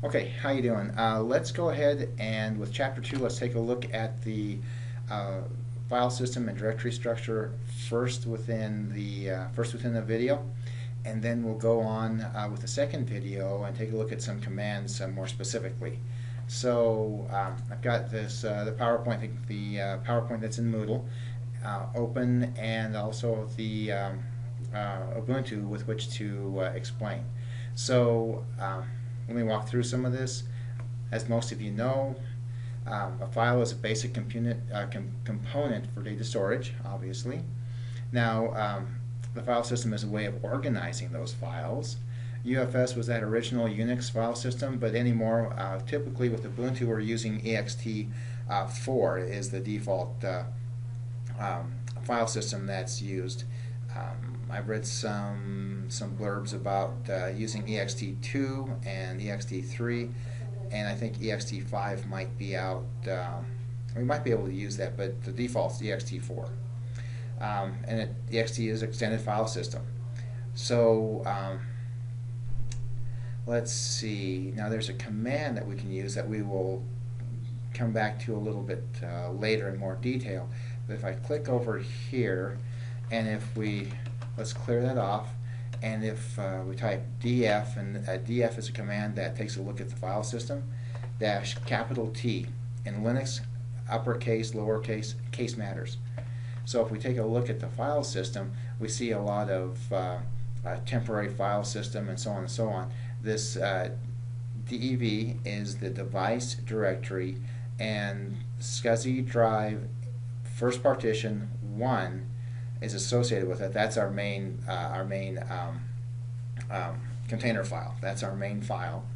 Okay, how you doing? Let's go ahead and with chapter 2, let's take a look at the uh, file system and directory structure first within the video, and then we'll go on with the second video and take a look at some commands more specifically. So I've got this the PowerPoint that's in Moodle open, and also the Ubuntu with which to explain. So let me walk through some of this. As most of you know, a file is a basic component for data storage, obviously. Now, the file system is a way of organizing those files. UFS was that original Unix file system, but anymore, typically with Ubuntu, we're using ext4 is the default file system that's used. I've read some blurbs about using ext2 and ext3, and I think ext5 might be out. We might be able to use that, but the default is ext4. Ext is extended file system. So let's see. Now there's a command that we can use that we will come back to a little bit later in more detail. But if I click over here, and if we let's clear that off, and if we type df, and df is a command that takes a look at the file system, dash capital T. In Linux, uppercase, lowercase, case matters. So if we take a look at the file system, we see a lot of temporary file system and so on and so on. This DEV is the device directory, and SCSI drive first partition 1 is associated with it. That's our main container file. That's our main file.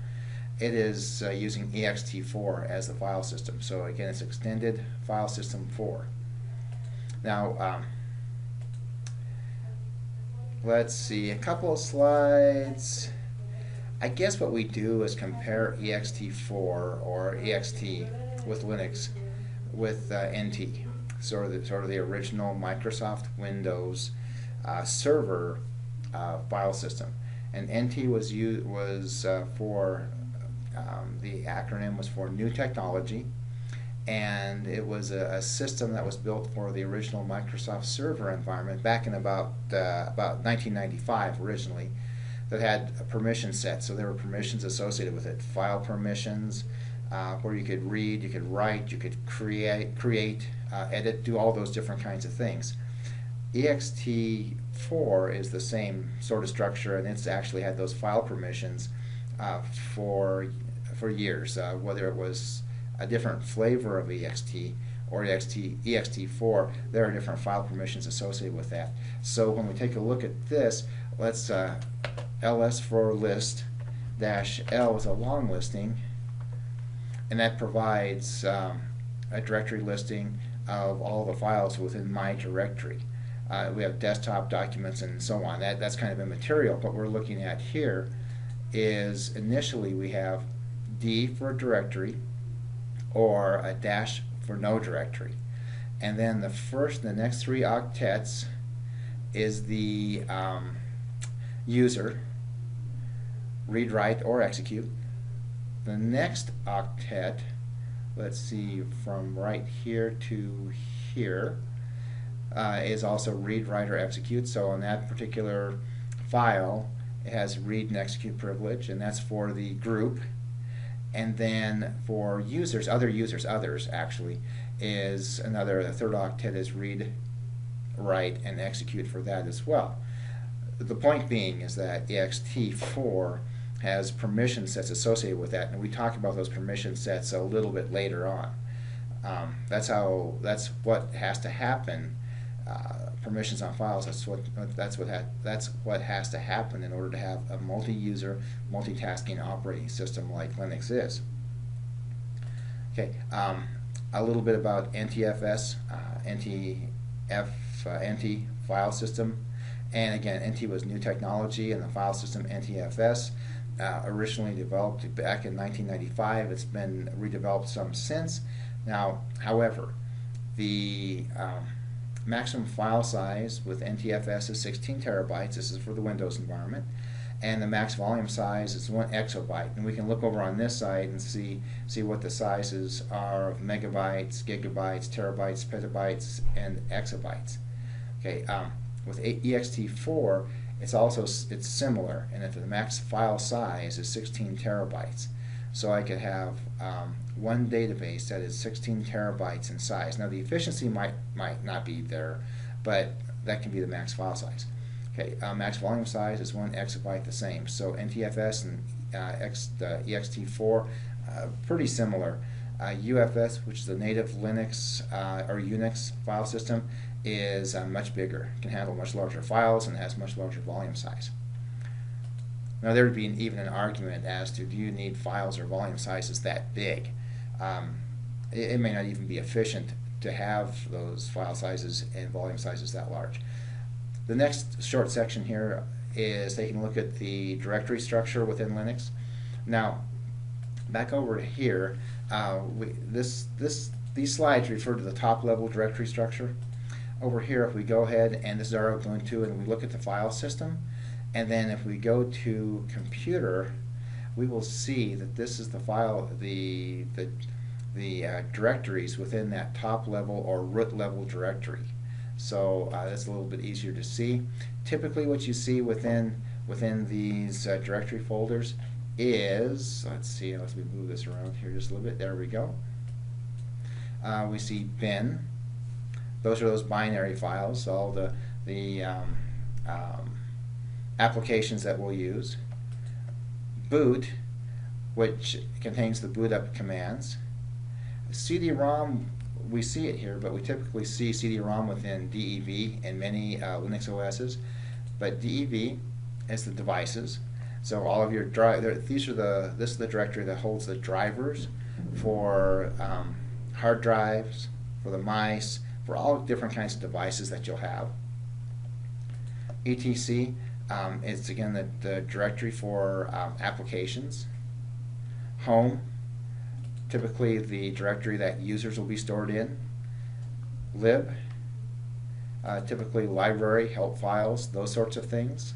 It is using ext4 as the file system. So again, it's extended file system 4. Now, let's see, a couple of slides. I guess what we do is compare ext4 or ext with Linux with NT, sort of the original Microsoft Windows server file system. And NT was for the acronym was for New Technology, and it was a system that was built for the original Microsoft server environment back in about 1995 originally, that had a permission set. So there were permissions associated with it, file permissions, where you could read, you could write, you could create, edit, do all those different kinds of things. ext4 is the same sort of structure, and it's actually had those file permissions for years, whether it was a different flavor of ext or ext4, there are different file permissions associated with that. So when we take a look at this, let's ls for list dash l is a long listing, and that provides a directory listing of all the files within my directory. We have desktop documents and so on. That's kind of immaterial. What we're looking at here is initially we have D for directory, or a dash for no directory, and then the next 3 octets is the user, read, write, or execute. The next octet, let's see, from right here to here, is also read, write, or execute. So on that particular file, it has read and execute privilege, and that's for the group. And then for users, others actually, is another, the third octet is read, write, and execute for that as well. The point being is that ext4 has permission sets associated with that, and we talk about those permission sets a little bit later on. That's what has to happen. Permissions on files. That's what has to happen in order to have a multi-user, multitasking operating system like Linux is. Okay, a little bit about NTFS, NT file system, and again, NT was New Technology, and the file system NTFS. Originally developed back in 1995. It's been redeveloped some since. Now, however, the maximum file size with NTFS is 16 terabytes. This is for the Windows environment. and the max volume size is 1 exabyte. And we can look over on this side and see what the sizes are of megabytes, gigabytes, terabytes, petabytes, and exabytes. Okay, with ext4, it's similar, and that the max file size is 16 terabytes. So I could have one database that is 16 terabytes in size. Now the efficiency might not be there, but that can be the max file size. Okay, max volume size is 1 exabyte, the same. So NTFS and ext4 pretty similar. UFS, which is the native Linux or Unix file system, is much bigger. It can handle much larger files and has much larger volume size. Now there would be even an argument as to, do you need files or volume sizes that big? It may not even be efficient to have those file sizes and volume sizes that large. The next short section here is taking a look at the directory structure within Linux. Now, back over to here, these slides refer to the top-level directory structure. Over here, if we go ahead, and this is our Ubuntu, and we look at the file system, and then if we go to computer, we will see that this is the file, the directories within that top level or root level directory. So that's a little bit easier to see. Typically what you see within these directory folders is, let's see, let me move this around here just a little bit. There we go. We see bin. Those are those binary files, all the applications that we'll use. Boot, which contains the boot up commands. CD-ROM, we see it here, but we typically see CD-ROM within DEV in many Linux OSs. But DEV is the devices. So all of your this is the directory that holds the drivers for hard drives, for the mice, for all different kinds of devices that you'll have. etc. It's again the directory for applications. Home, typically the directory that users will be stored in. Lib, typically library, help files, those sorts of things.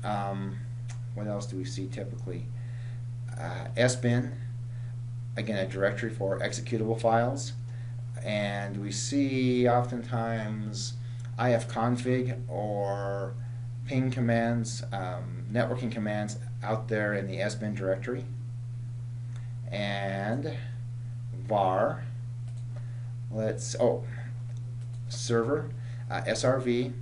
What else do we see typically? SBIN, again a directory for executable files. And we see oftentimes ifconfig or ping commands, networking commands out there in the SBIN directory. And var, server, SRV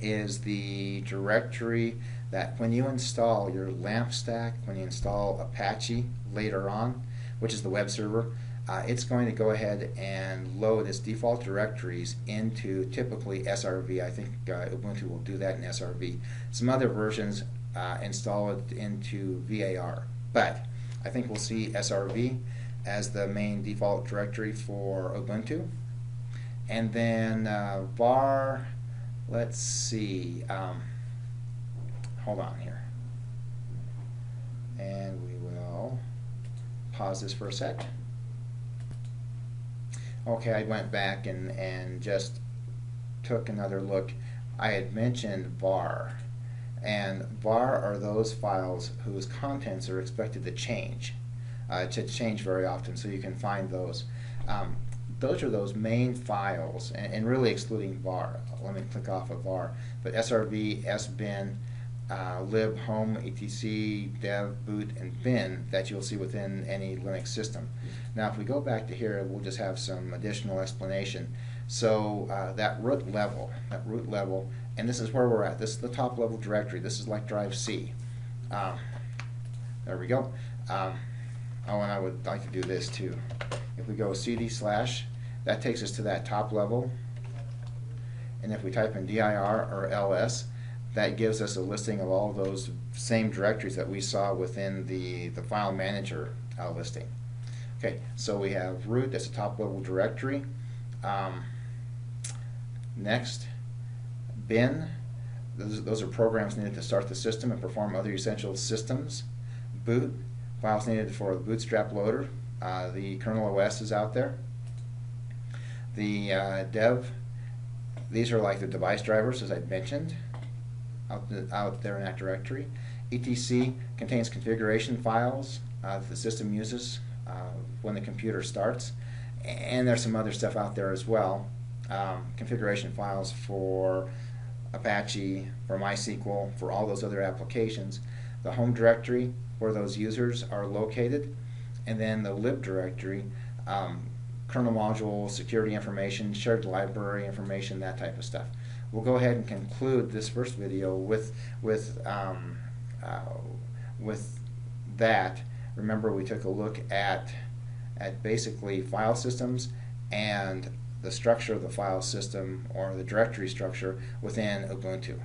is the directory that when you install your LAMP stack, when you install Apache later on, which is the web server, it's going to go ahead and load its default directories into typically SRV. I think Ubuntu will do that in SRV. Some other versions install it into VAR, but I think we'll see SRV as the main default directory for Ubuntu. And then var, let's see, hold on here. And we will pause this for a sec. Okay, I went back and just took another look. I had mentioned var. And var are those files whose contents are expected to change very often, so you can find those. Those are those main files, and really excluding var. Let me click off of var. But SRV, SBIN, lib, home, etc, dev, boot, and bin that you'll see within any Linux system. Now if we go back to here, we'll just have some additional explanation. So that root level, and this is where we're at. This is the top level directory. This is like drive C. There we go. Oh, and I would like to do this too. If we go cd/, that takes us to that top level. And if we type in dir or ls, that gives us a listing of all those same directories that we saw within the file manager listing. Okay, so we have root, that's a top level directory. Next, bin, those are programs needed to start the system and perform other essential systems. Boot, files needed for the bootstrap loader. The kernel OS is out there. The dev, these are like the device drivers as I mentioned. out there in that directory. etc contains configuration files that the system uses when the computer starts, and there's some other stuff out there as well. Configuration files for Apache, for MySQL, for all those other applications. The home directory where those users are located, and then the lib directory, kernel module, security information, shared library information, that type of stuff. We'll go ahead and conclude this first video with that. Remember, we took a look at basically file systems and the structure of the file system, or the directory structure within Ubuntu.